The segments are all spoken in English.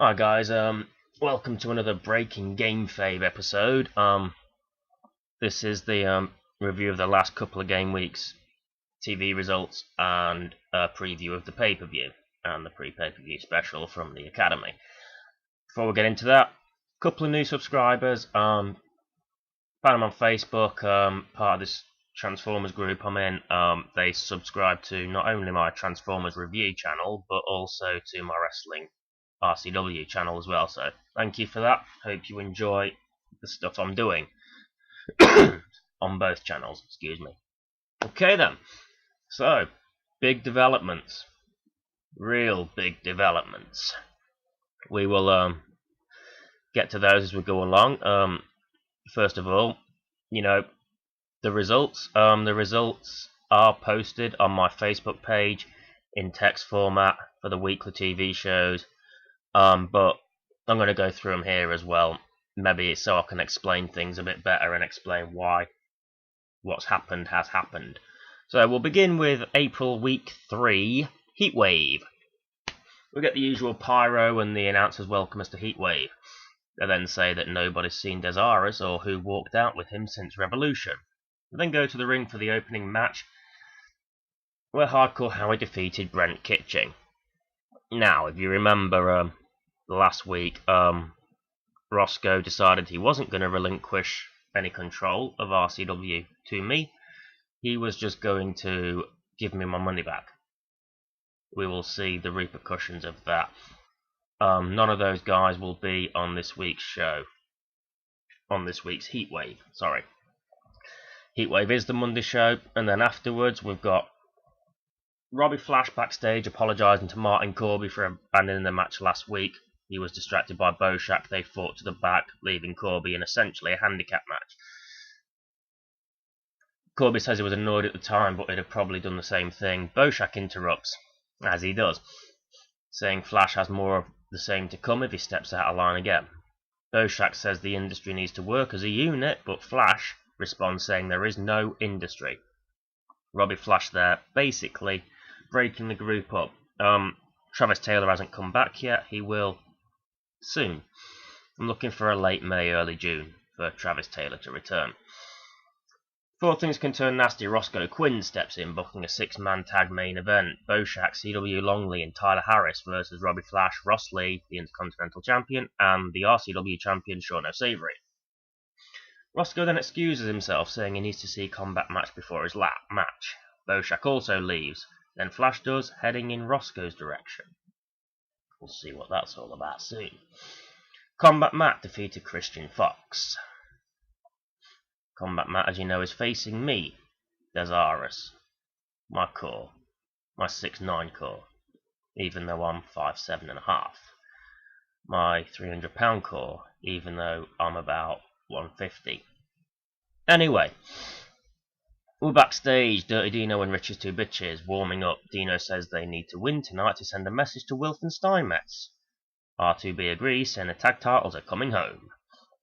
Hi guys, welcome to another breaking Gamefabe episode. This is the review of the last couple of game weeks TV results and a preview of the pay-per-view and the pre-pay-per-view special from the Academy. Before we get into that, a couple of new subscribers. Found them on Facebook, part of this Transformers group I'm in. They subscribe to not only my Transformers review channel, but also to my wrestling RCW channel as well, so thank you for that. Hope you enjoy the stuff I'm doing on both channels, excuse me. Okay then, so big developments, real big developments. We will get to those as we go along. First of all, the results are posted on my Facebook page in text format for the weekly TV shows. But I'm going to go through them here as well, maybe so I can explain things a bit better and explain why what's happened has happened. So we'll begin with April Week 3, Heatwave. We'll get the usual pyro and the announcers welcome us to Heatwave. They then say that nobody's seen Desaris or who walked out with him since Revolution. We then go to the ring for the opening match, where Hardcore Howie defeated Brent Kitching. Now, if you remember last week, Roscoe decided he wasn't going to relinquish any control of RCW to me. He was just going to give me my money back. We will see the repercussions of that. None of those guys will be on this week's show. On this week's Heatwave, sorry. Heatwave is the Monday show, and then afterwards we've got Robbie Flash backstage apologising to Martin Corby for abandoning the match last week. He was distracted by Boshak. They fought to the back, leaving Corby in essentially a handicap match. Corby says he was annoyed at the time, but he'd have probably done the same thing. Boshak interrupts, as he does, saying Flash has more of the same to come if he steps out of line again. Boshak says the industry needs to work as a unit, but Flash responds saying there is no industry. Robbie Flash there, basically breaking the group up. Travis Taylor hasn't come back yet. He will soon. I'm looking for a late May, early June for Travis Taylor to return. Before things can turn nasty, Roscoe Quinn steps in, booking a 6-man tag main event. Boshak, CW Longley and Tyler Harris versus Robbie Flash, Ross Lee, the Intercontinental Champion, and the RCW Champion Sean O'Savory. Roscoe then excuses himself, saying he needs to see a combat match before his match. Boshak also leaves. Then Flash does, heading in Roscoe's direction. We'll see what that's all about soon. Combat Matt defeated Christian Fox. Combat Matt, as you know, is facing me, Desaris. My core. My 6'9 core. Even though I'm 5'7.5. My 300-pound core, even though I'm about 150. Anyway. We're backstage, Dirty Dino and Rich's two bitches warming up. Dino says they need to win tonight to send a message to Wilf and Steinmetz. R2B agrees, saying the tag titles are coming home.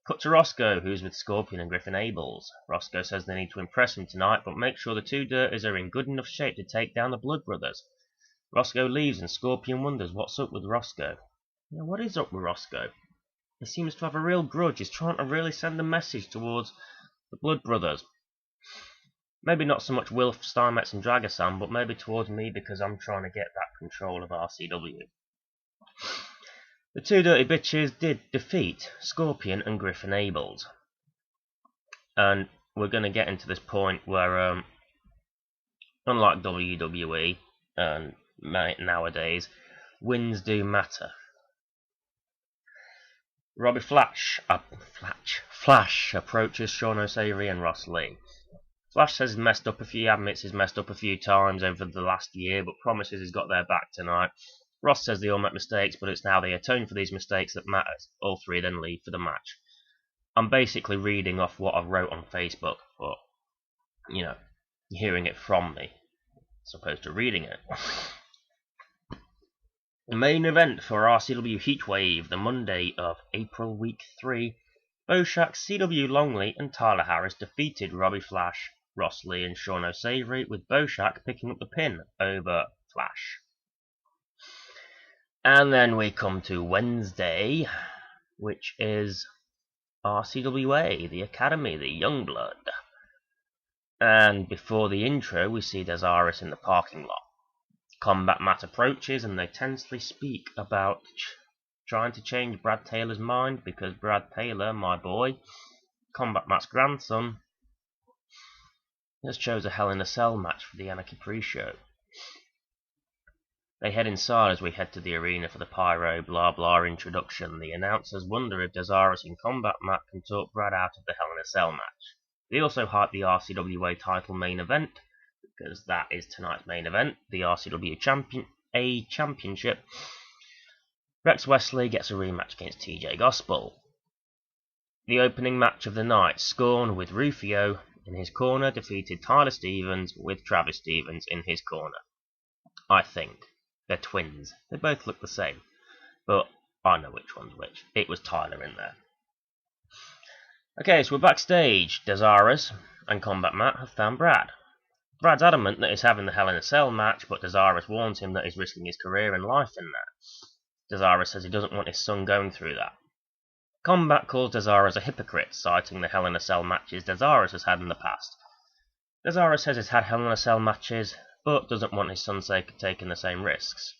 Cut to Roscoe, who's with Scorpion and Griffin Abels. Roscoe says they need to impress him tonight, but make sure the two Dirties are in good enough shape to take down the Blood Brothers. Roscoe leaves and Scorpion wonders what's up with Roscoe. Yeah, what is up with Roscoe? He seems to have a real grudge. He's trying to really send a message towards the Blood Brothers. Maybe not so much Wilf, Steinmetz and Dragasan, but maybe towards me because I'm trying to get that control of RCW. The two Dirty Bitches did defeat Scorpion and Griffin Abels. And we're going to get into this point where, unlike WWE and nowadays, wins do matter. Robbie Flash approaches Sean O'Savory and Ross Lee. Flash says he admits he's messed up a few times over the last year, but promises he's got their back tonight. Ross says they all make mistakes, but it's how they atone for these mistakes that matters. All three then leave for the match. I'm basically reading off what I wrote on Facebook, but, you're hearing it from me, as opposed to reading it. The main event for RCW Heatwave, the Monday of April Week 3, Boshak, CW Longley and Tyler Harris defeated Robbie Flash, Ross Lee and Sean O'Savory, with Boshak picking up the pin over Flash. And then we come to Wednesday, which is RCWA, the Academy, the Youngblood. And before the intro, we see Desaris in the parking lot. Combat Matt approaches and they tensely speak about trying to change Brad Taylor's mind because Brad Taylor, my boy, Combat Matt's grandson, has chose a Hell in a Cell match for the Anarchy pre-show. They head inside as we head to the arena for the pyro blah blah introduction. The announcers wonder if Desaris and Combat Matt can talk Brad out of the Hell in a Cell match. They also hype the RCWA title main event, because that is tonight's main event, the RCW Championship. Rex Wesley gets a rematch against TJ Gospel. The opening match of the night, Scorn with Rufio in his corner defeated Tyler Stevens with Travis Stevens in his corner. I think they're twins. They both look the same, but I know which one's which. It was Tyler in there. Okay, so we're backstage. Desaris and Combat Matt have found Brad. Brad's adamant that he's having the Hell in a Cell match, but Desaris warns him that he's risking his career and life in that. Desaris says he doesn't want his son going through that. Combat calls Desaris a hypocrite, citing the Hell in a Cell matches Desaris has had in the past. Desaris says he's had Hell in a Cell matches, but doesn't want his son taking the same risks.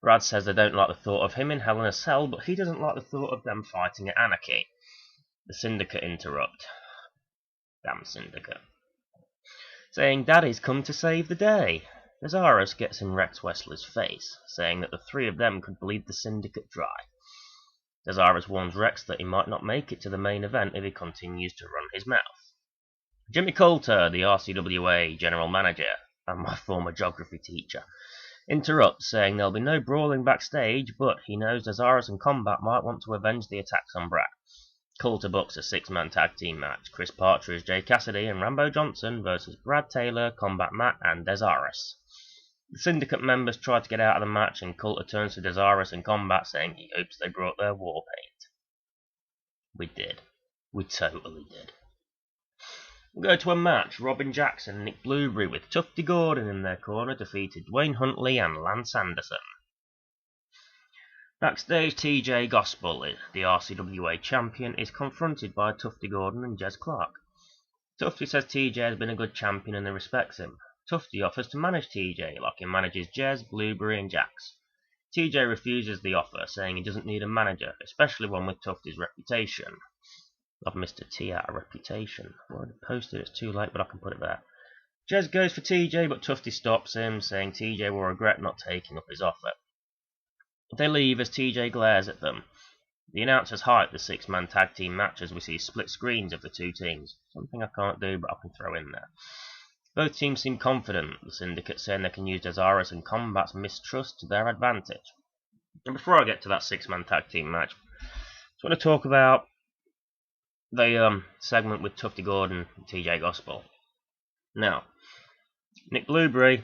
Brad says they don't like the thought of him in Hell in a Cell, but he doesn't like the thought of them fighting at Anarchy. The Syndicate interrupt. Damn Syndicate. Saying Daddy's come to save the day. Desaris gets in Rex Wesley's face, saying that the three of them could bleed the Syndicate dry. Desaris warns Rex that he might not make it to the main event if he continues to run his mouth. Jimmy Coulter, the RCWA General Manager, and my former geography teacher, interrupts, saying there'll be no brawling backstage, but he knows Desaris and Combat might want to avenge the attacks on Brad. Coulter books a 6-man tag team match, Chris Partridge, Jay Cassidy and Rambo Johnson versus Brad Taylor, Combat Matt and Desaris. The Syndicate members try to get out of the match and Coulter turns to Desaris and Combat saying he hopes they brought their war paint. We did. We totally did. We'll go to a match. Robin Jackson and Nick Blueberry with Tufty Gordon in their corner defeated Dwayne Huntley and Lance Anderson. Backstage, TJ Gospel, the RCWA champion, is confronted by Tufty Gordon and Jez Clark. Tufty says TJ has been a good champion and they respects him. Tufty offers to manage TJ like he manages Jez, Blueberry and Jax. TJ refuses the offer, saying he doesn't need a manager, especially one with Tufty's reputation. I've missed a T out of reputation. Well, I posted it's too late, but I can put it there. Jez goes for TJ, but Tufty stops him, saying TJ will regret not taking up his offer. They leave as TJ glares at them. The announcers hype the 6-man tag team match as we see split screens of the two teams. Something I can't do, but I can throw in there. Both teams seem confident, the Syndicate saying they can use Desaris and Combat's mistrust to their advantage. And before I get to that 6-man tag team match, I just want to talk about the segment with Tufty Gordon and TJ Gospel. Now, Nick Blueberry,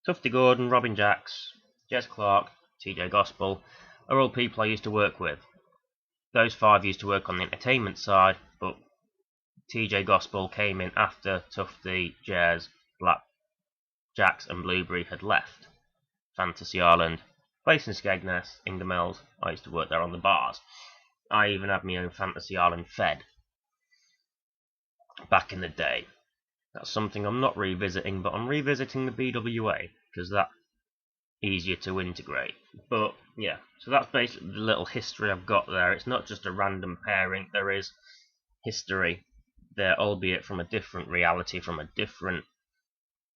Tufty Gordon, Robin Jax, Jez Clark, TJ Gospel are all people I used to work with. Those 5 used to work on the entertainment side, but TJ Gospel came in after Tufty, Jez, Jax and Blueberry had left Fantasy Island, based in Skegness, Ingermells. I used to work there on the bars. I even had my own Fantasy Island Fed back in the day. That's something I'm not revisiting, but I'm revisiting the BWA, because that's easier to integrate. But yeah, so that's basically the little history I've got there. It's not just a random pairing, there is history there, albeit from a different reality, from a different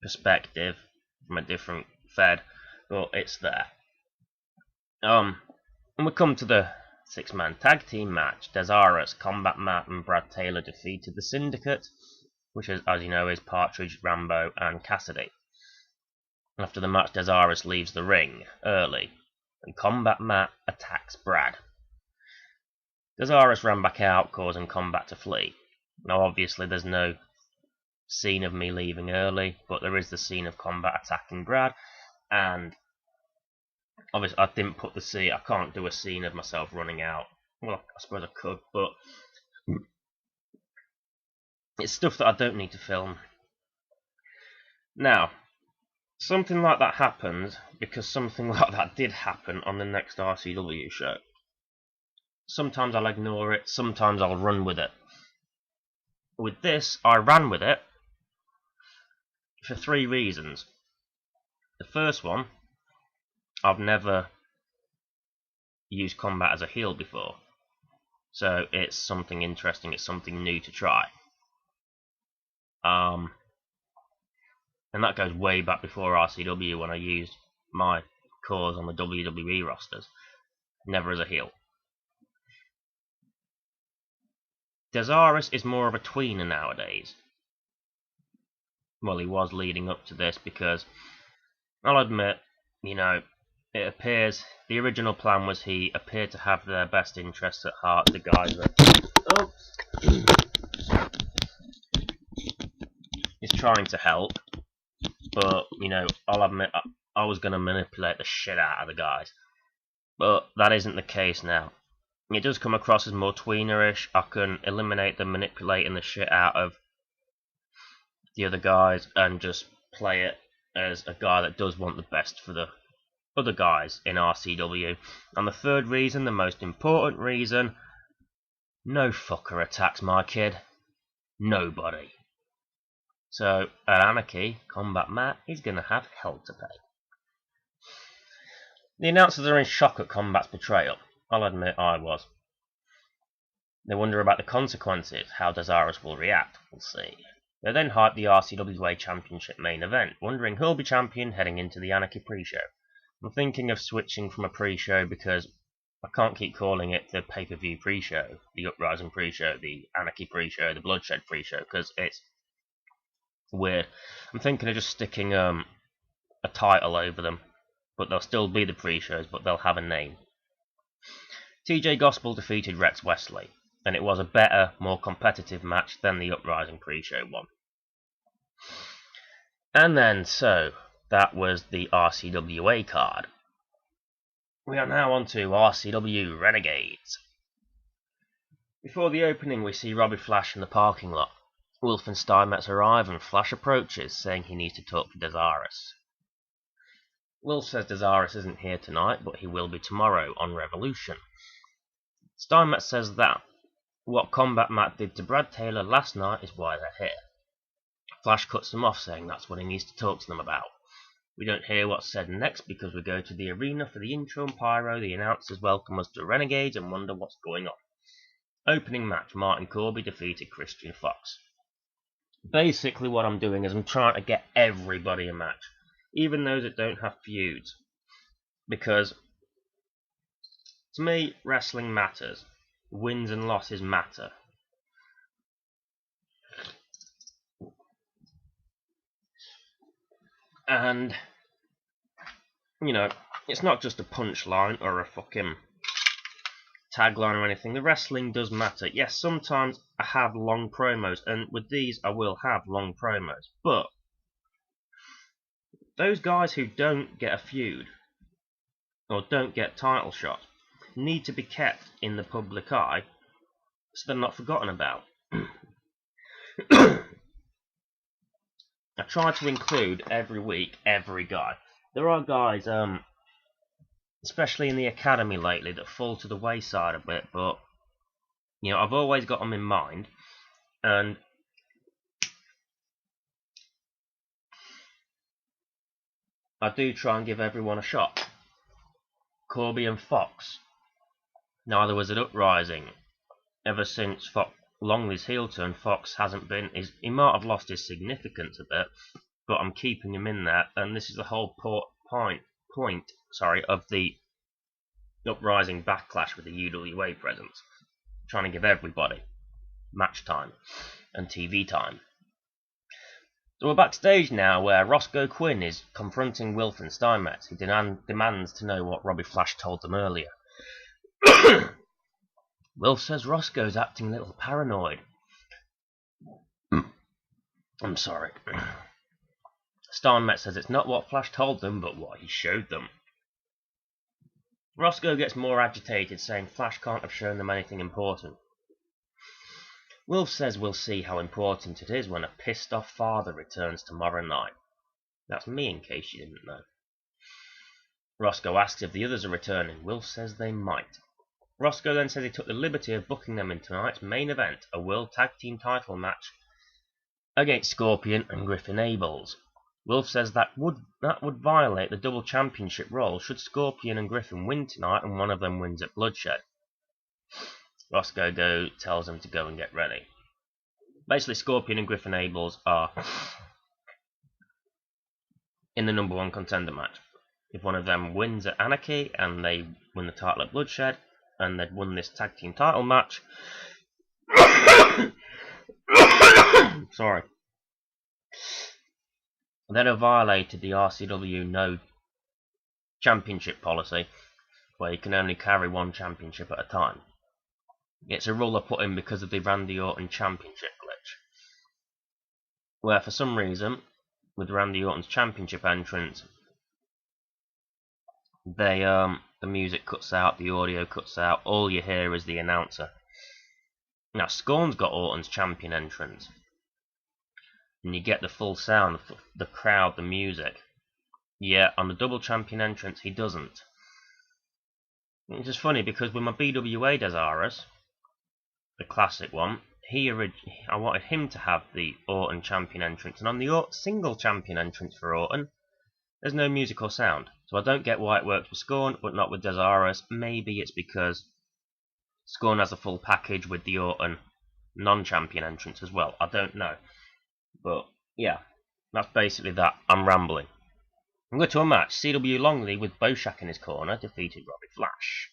perspective, from a different Fed, but it's there. And we come to the 6-man tag team match. Desaris, Combat Matt and Brad Taylor defeated the Syndicate, which is, as you know, is Partridge, Rambo and Cassidy. After the match, Desaris leaves the ring early, and Combat Matt attacks Brad. Desaris ran back out, causing Combat to flee. Now obviously there's no scene of me leaving early, but there is the scene of Combat attacking Brad, and obviously I didn't put the scene, I can't do a scene of myself running out. Well, I suppose I could, but it's stuff that I don't need to film. Now, something like that happens because something like that did happen on the next RCW show. Sometimes I'll ignore it, sometimes I'll run with it. With this, I ran with it for 3 reasons. The first one, I've never used combat as a heel before, so it's something interesting, it's something new to try. And that goes way back before RCW when I used my cores on the WWE rosters, never as a heel. Desaris is more of a tweener nowadays. Well, he was leading up to this because, I'll admit, you know, it appears the original plan was he appeared to have their best interests at heart, the guys that is trying to help, but, you know, I'll admit I was going to manipulate the shit out of the guys, but that isn't the case now. It does come across as more tweenerish. I can eliminate them manipulating the shit out of the other guys and just play it as a guy that does want the best for the other guys in RCW. And the third reason, the most important reason, no fucker attacks my kid. Nobody. So at Anarchy, Combat Matt is going to have hell to pay. The announcers are in shock at Combat's betrayal. I'll admit I was. They wonder about the consequences, how Desaris will react. We'll see. They then hype the RCWA Championship main event, wondering who'll be champion heading into the Anarchy pre-show. I'm thinking of switching from a pre-show because I can't keep calling it the pay-per-view pre-show, the Uprising pre-show, the Anarchy pre-show, the Bloodshed pre-show, because it's weird. I'm thinking of just sticking a title over them, but they'll still be the pre-shows, but they'll have a name. TJ Gospel defeated Rex Wesley, and it was a better, more competitive match than the Uprising pre-show one. And then, so, that was the RCWA card. We are now on to RCW Renegades. Before the opening, we see Robbie Flash in the parking lot. Wolf and Steinmetz arrive, and Flash approaches, saying he needs to talk to Desaris. Wolf says Desaris isn't here tonight, but he will be tomorrow on Revolution. Steinmetz says that what Combat Matt did to Brad Taylor last night is why they're here. Flash cuts them off, saying that's what he needs to talk to them about. We don't hear what's said next because we go to the arena for the intro and pyro. The announcers welcome us to Renegades and wonder what's going on. Opening match, Martin Corby defeated Christian Fox. Basically what I'm doing is I'm trying to get everybody a match, even those that don't have feuds, because to me wrestling matters. Wins and losses matter. And, you know, it's not just a punchline or a fucking tagline or anything. The wrestling does matter. Yes, sometimes I have long promos, and with these I will have long promos. But those guys who don't get a feud or don't get title shots need to be kept in the public eye so they're not forgotten about. I try to include every week every guy. There are guys, especially in the academy lately, that fall to the wayside a bit, but you know, I've always got them in mind, and I do try and give everyone a shot. Corby and Fox. Neither was at Uprising. Ever since Longley's heel turn, Fox hasn't been. He might have lost his significance a bit, but I'm keeping him in there, and this is the whole point of the Uprising backlash with the UWA presence. Trying to give everybody match time and TV time. So we're backstage now, where Roscoe Quinn is confronting Wilf and Steinmetz, who demands to know what Robbie Flash told them earlier. Wilf says Roscoe's acting a little paranoid. I'm sorry. Steinmetz says it's not what Flash told them, but what he showed them. Roscoe gets more agitated, saying Flash can't have shown them anything important. Wilf says we'll see how important it is when a pissed-off father returns tomorrow night. That's me, in case you didn't know. Roscoe asks if the others are returning. Wilf says they might. Roscoe then says he took the liberty of booking them in tonight's main event, a World Tag Team title match against Scorpion and Griffin Abels. Wilf says that would violate the double championship role should Scorpion and Griffin win tonight and one of them wins at Bloodshed. Roscoe tells them to go and get ready. Basically, Scorpion and Griffin Abels are in the number one contender match. If one of them wins at Anarchy and they win the title at Bloodshed and they'd won this tag team title match, sorry, they'd have violated the RCW no championship policy, where you can only carry one championship at a time. It's a rule I put in because of the Randy Orton championship glitch, where for some reason, with Randy Orton's championship entrance, the music cuts out, the audio cuts out, all you hear is the announcer. Now, Scorn's got Orton's champion entrance, and you get the full sound, the crowd, the music. Yeah, on the double champion entrance, he doesn't. It's just funny because with my BWA Desirous, the classic one, I wanted him to have the Orton champion entrance, and on the single champion entrance for Orton, there's no music or sound. So I don't get why it works with Scorn, but not with Desirous. Maybe it's because Scorn has a full package with the Orton non-champion entrance as well. I don't know. But, yeah, that's basically that. I'm rambling. I'm going to a match. C.W. Longley, with Boshak in his corner, defeated Robbie Flash.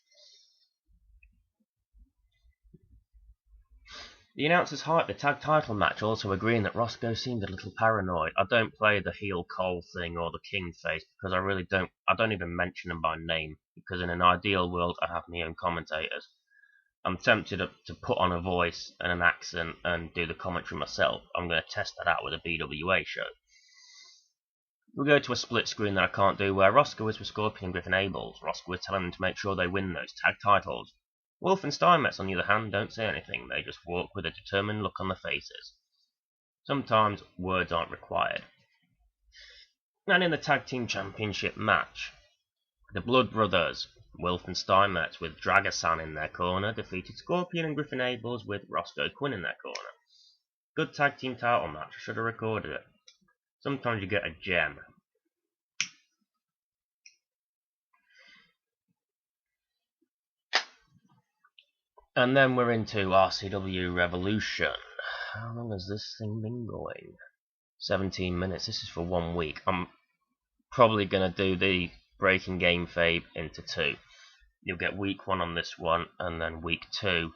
The announcers hyped the tag title match, also agreeing that Roscoe seemed a little paranoid. I don't play the heel Cole thing or the king face because I don't even mention them by name, because in an ideal world I have my own commentators. I'm tempted to put on a voice and an accent and do the commentary myself. I'm going to test that out with a BWA show. We'll go to a split screen that I can't do, where Roscoe is with Scorpion and Griffin Abels. Roscoe is telling them to make sure they win those tag titles. Wolf and Steinmetz, on the other hand, don't say anything. They just walk with a determined look on their faces. Sometimes words aren't required. And in the Tag Team Championship match, the Blood Brothers, Wolf and Steinmetz, with Dragasan in their corner, defeated Scorpion and Griffin Abels with Roscoe Quinn in their corner. Good tag team title match. I should have recorded it. Sometimes you get a gem. And then we're into RCW Revolution. How long has this thing been going? 17 minutes. This is for 1 week. I'm probably going to do the Breaking Gamefabe into 2. You'll get week 1 on this one, and then week 3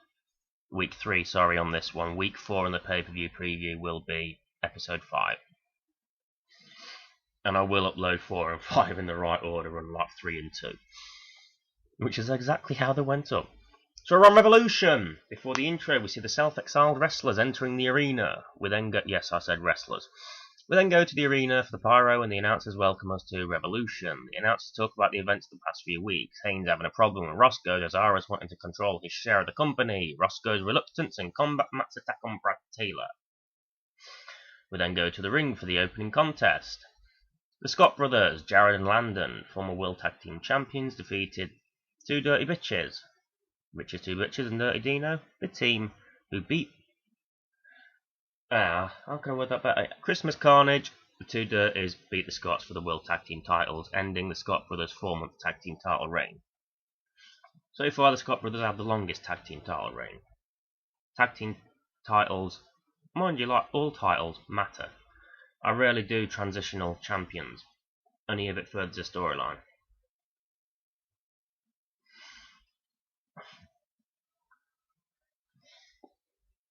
on this one. Week 4 on the pay-per-view preview will be episode 5. And I will upload 4 and 5 in the right order, unlike 3 and 2. Which is exactly how they went up. So we're on Revolution! Before the intro, we see the self-exiled wrestlers entering the arena. We then go... Yes, I said wrestlers. We then go to the arena for the pyro, and the announcers welcome us to Revolution. The announcers talk about the events of the past few weeks. Haynes having a problem with Roscoe, Desirous wanting to control his share of the company, Roscoe's reluctance, and Combat Matt's attack on Brad Taylor. We then go to the ring for the opening contest. The Scott brothers, Jared and Landon, former World Tag Team Champions, defeated Two Dirty Bitches. Rich's Two Bitches and Dirty Dino, the team who beat... how can I word that better? Christmas Carnage, the Two Dirties beat the Scotts for the World Tag Team titles, ending the Scott brothers' 4-month Tag Team title reign. So far, the Scott brothers have the longest Tag Team title reign. Tag Team titles, mind you, like all titles, matter. I rarely do transitional champions, only if it furthers the storyline.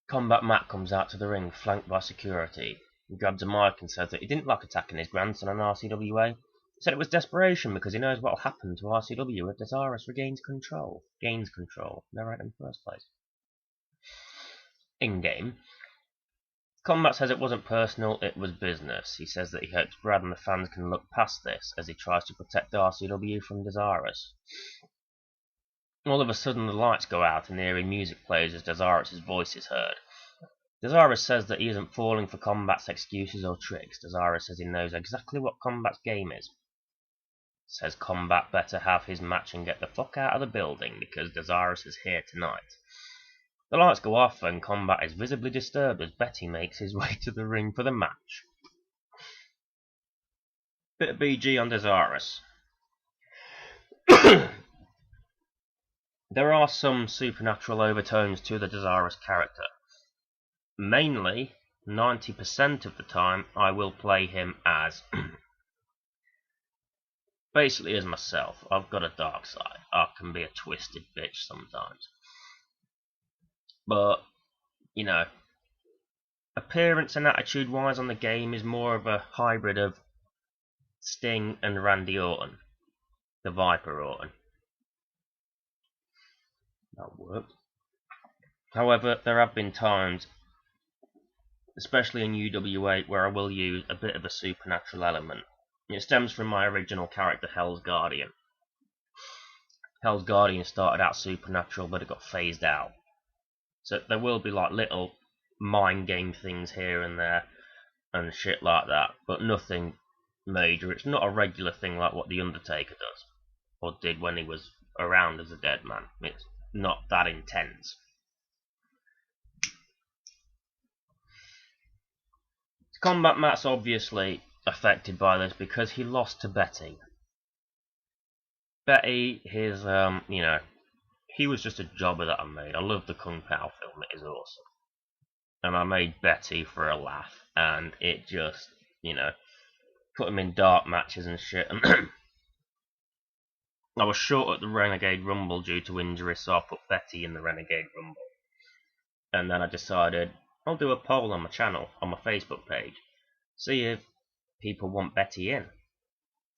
Combat Matt comes out to the ring, flanked by security. He grabs a mic and says that he didn't like attacking his grandson on RCWA. He said it was desperation because he knows what will happen to RCW if Desirous regains control. Gains control. Never right in the first place. In-game, Combat says it wasn't personal, it was business. He says that he hopes Brad and the fans can look past this as he tries to protect RCW from Desirous. All of a sudden the lights go out and the eerie music plays as Desirous' voice is heard. Desirous says that he isn't falling for Combat's excuses or tricks. Desirous says he knows exactly what Combat's game is. Says Combat better have his match and get the fuck out of the building because Desirous is here tonight. The lights go off and Combat is visibly disturbed as Betty makes his way to the ring for the match. Bit of BG on Desirous. There are some supernatural overtones to the Desirous character. Mainly, 90% of the time, I will play him as basically as myself. I've got a dark side. I can be a twisted bitch sometimes. But, you know, appearance and attitude wise on the game is more of a hybrid of Sting and Randy Orton. The Viper Orton. That worked. However, there have been times, especially in UWA, where I will use a bit of a supernatural element. It stems from my original character, Hell's Guardian. Hell's Guardian started out supernatural, but it got phased out. So there will be like little mind game things here and there, and shit like that, but nothing major. It's not a regular thing like what The Undertaker does, or did when he was around as a dead man. It's not that intense. Combat Matt's obviously affected by this because he lost to Betty. Betty, his, he was just a jobber that I made. I love the Kung Pao film, it is awesome. And I made Betty for a laugh, and it just, put him in dark matches and shit. And I was short at the Renegade Rumble due to injury, so I put Betty in the Renegade Rumble. And then I decided, I'll do a poll on my channel, on my Facebook page, see if people want Betty in.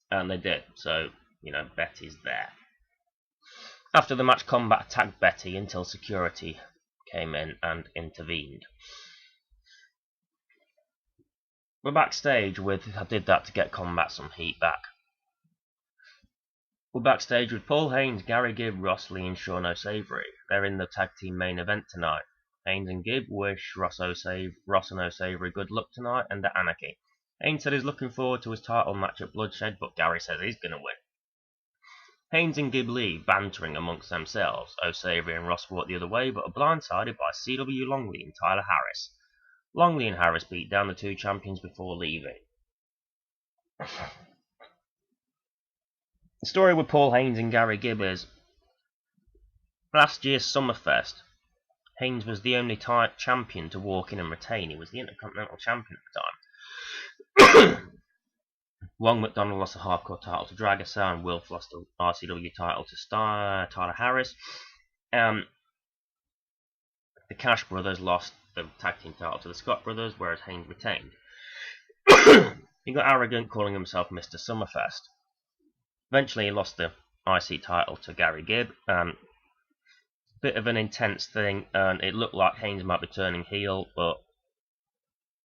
And they did, so, Betty's there. After the match, Combat attacked Betty until security came in and intervened. We're backstage I did that to get Combat some heat back. We're backstage with Paul Haynes, Gary Gibb, Ross Lee and Sean O'Savory. They're in the tag team main event tonight. Haynes and Gibb wish Ross and O'Savory good luck tonight and at Anarchy. Haynes said he's looking forward to his title match at Bloodshed, but Gary says he's going to win. Haynes and Gibb leave, bantering amongst themselves. O'Savory and Ross walk the other way, but are blindsided by C.W. Longley and Tyler Harris. Longley and Harris beat down the two champions before leaving. The story with Paul Haynes and Gary Gibb is, last year's Summerfest, Haynes was the only champion to walk in and retain. He was the Intercontinental Champion at the time. Wong McDonald lost the Hardcore title to Dragasa, and Wilf lost the RCW title to Tyler Harris. The Cash Brothers lost the tag team title to the Scott Brothers, whereas Haynes retained. He got arrogant, calling himself Mr. Summerfest. Eventually he lost the IC title to Gary Gibb. Bit of an intense thing, and it looked like Haynes might be turning heel, but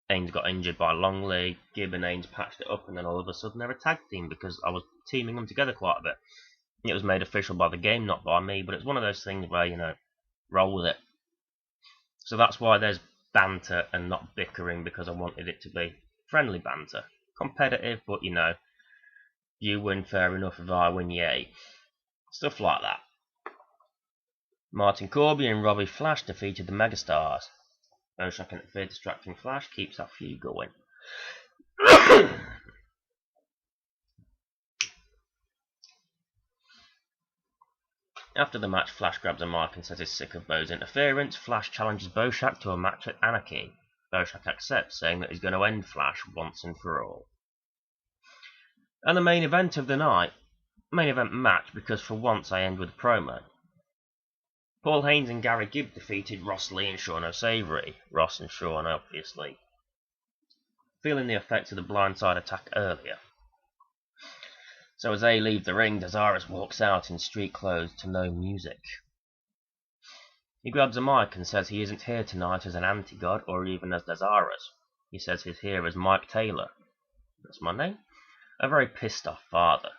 Haynes got injured by Longley. Gibb and Haynes patched it up, and then all of a sudden they're a tag team because I was teaming them together quite a bit. It was made official by the game, not by me, but it's one of those things where, roll with it. So that's why there's banter and not bickering, because I wanted it to be friendly banter. Competitive, but you win, fair enough. If I win, yay. Stuff like that. Martin Corby and Robbie Flash defeated the Megastars. Boshak interfered, distracting Flash, keeps that feud going. After the match, Flash grabs a mic and says he's sick of Bo's interference. Flash challenges Boshak to a match at Anarchy. Boshak accepts, saying that he's going to end Flash once and for all. And the main event of the night, main event match, because for once I end with a promo. Paul Haynes and Gary Gibb defeated Ross Lee and Sean O'Savory. Ross and Sean, obviously, feeling the effects of the blindside attack earlier. So as they leave the ring, Desirous walks out in street clothes to no music. He grabs a mic and says he isn't here tonight as an anti-god or even as Desirous. He says he's here as Mike Taylor. That's my name. A very pissed off father.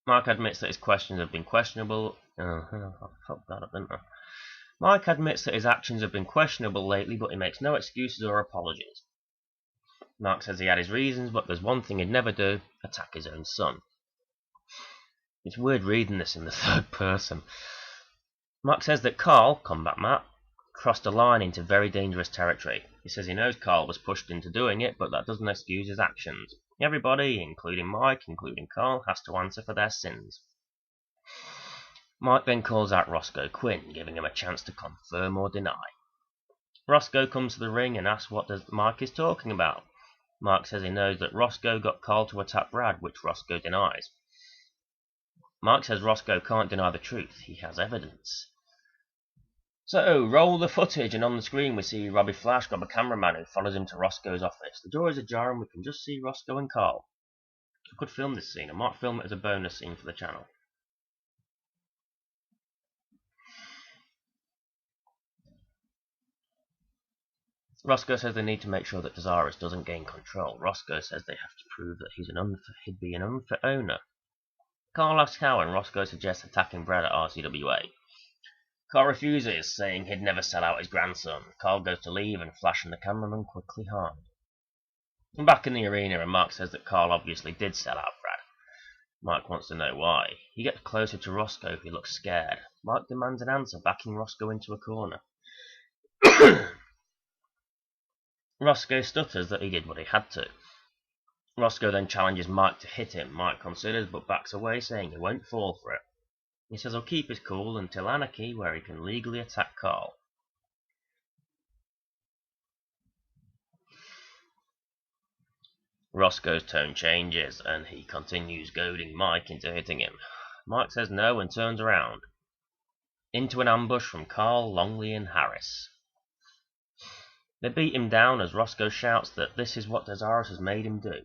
Mike admits that his questions have been questionable. I fucked that up, didn't I? Mike admits that his actions have been questionable lately, but he makes no excuses or apologies. Mark says he had his reasons, but there's one thing he'd never do: attack his own son. It's weird reading this in the third person. Mark says that Carl, Combat Matt, crossed a line into very dangerous territory. He says he knows Carl was pushed into doing it, but that doesn't excuse his actions. Everybody, including Mike, including Carl, has to answer for their sins. Mike then calls out Roscoe Quinn, giving him a chance to confirm or deny. Roscoe comes to the ring and asks what Mike is talking about. Mike says he knows that Roscoe got Carl to attack Brad, which Roscoe denies. Mike says Roscoe can't deny the truth, he has evidence. So, roll the footage, and on the screen we see Robbie Flash grab a cameraman who follows him to Roscoe's office. The door is ajar and we can just see Roscoe and Carl. I could film this scene. I might film it as a bonus scene for the channel. Roscoe says they need to make sure that Desirus doesn't gain control. Roscoe says they have to prove that he'd be an unfit owner. Carl asks how, and Roscoe suggests attacking Brad at RCWA. Carl refuses, saying he'd never sell out his grandson. Carl goes to leave, and Flash and the cameraman quickly hide. I'm back in the arena, and Mark says that Carl obviously did sell out Brad. Mike wants to know why. He gets closer to Roscoe, who looks scared. Mike demands an answer, backing Roscoe into a corner. Roscoe stutters that he did what he had to. Roscoe then challenges Mike to hit him. Mike considers but backs away, saying he won't fall for it. He says he'll keep his cool until Anarchy, where he can legally attack Carl. Roscoe's tone changes, and he continues goading Mike into hitting him. Mike says no and turns around. Into an ambush from Carl, Longley and Harris. They beat him down as Roscoe shouts that this is what Desirus has made him do.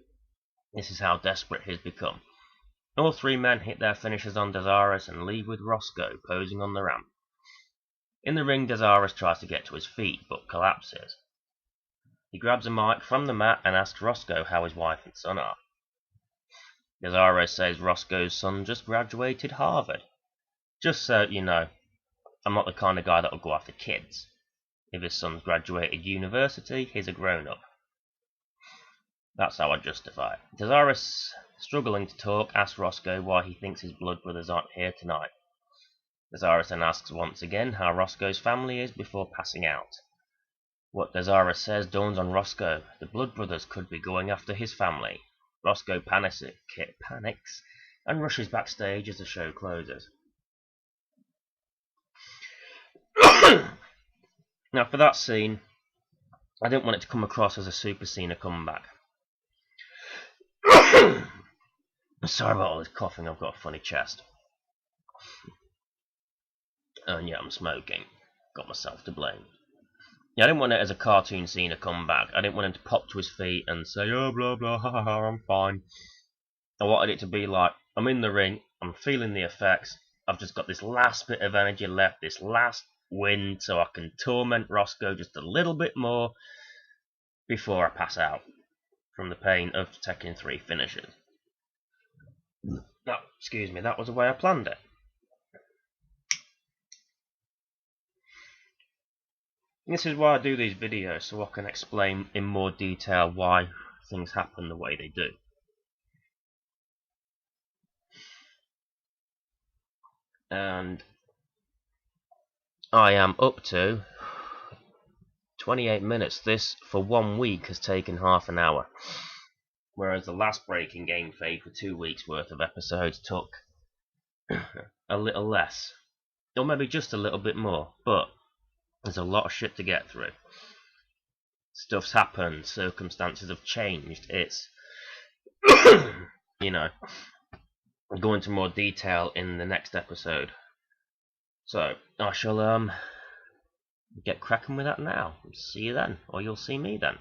This is how desperate he's become. All three men hit their finishers on Desirus and leave with Roscoe posing on the ramp. In the ring, Desirus tries to get to his feet, but collapses. He grabs a mic from the mat and asks Roscoe how his wife and son are. Desirus says Roscoe's son just graduated Harvard. Just so you know, I'm not the kind of guy that'll go after kids. If his son's graduated university, he's a grown-up. That's how I justify it. Desirus, struggling to talk, asks Roscoe why he thinks his blood brothers aren't here tonight. Desirus then asks once again how Roscoe's family is before passing out. What Desirus says dawns on Roscoe. The blood brothers could be going after his family. Roscoe panics and rushes backstage as the show closes. Now for that scene, I didn't want it to come across as a Super Cena comeback. Sorry about all this coughing, I've got a funny chest. And yeah, I'm smoking. Got myself to blame. Yeah, I didn't want it as a cartoon Cena comeback. I didn't want him to pop to his feet and say, oh, blah, blah, ha, ha, ha, I'm fine. I wanted it to be like, I'm in the ring, I'm feeling the effects, I've just got this last bit of energy left, this last win, so I can torment Roscoe just a little bit more before I pass out from the pain of taking 3 finishes. That was the way I planned it. This is why I do these videos, so I can explain in more detail why things happen the way they do. And I am up to 28 minutes. This, for 1 week, has taken half an hour. Whereas the last break in Gamefabe for 2 weeks worth of episodes took a little less. Or maybe just a little bit more. But there's a lot of shit to get through. Stuff's happened, circumstances have changed. It's, you know, I'll go into more detail in the next episode. So, I shall get cracking with that now. See you then, or you'll see me then.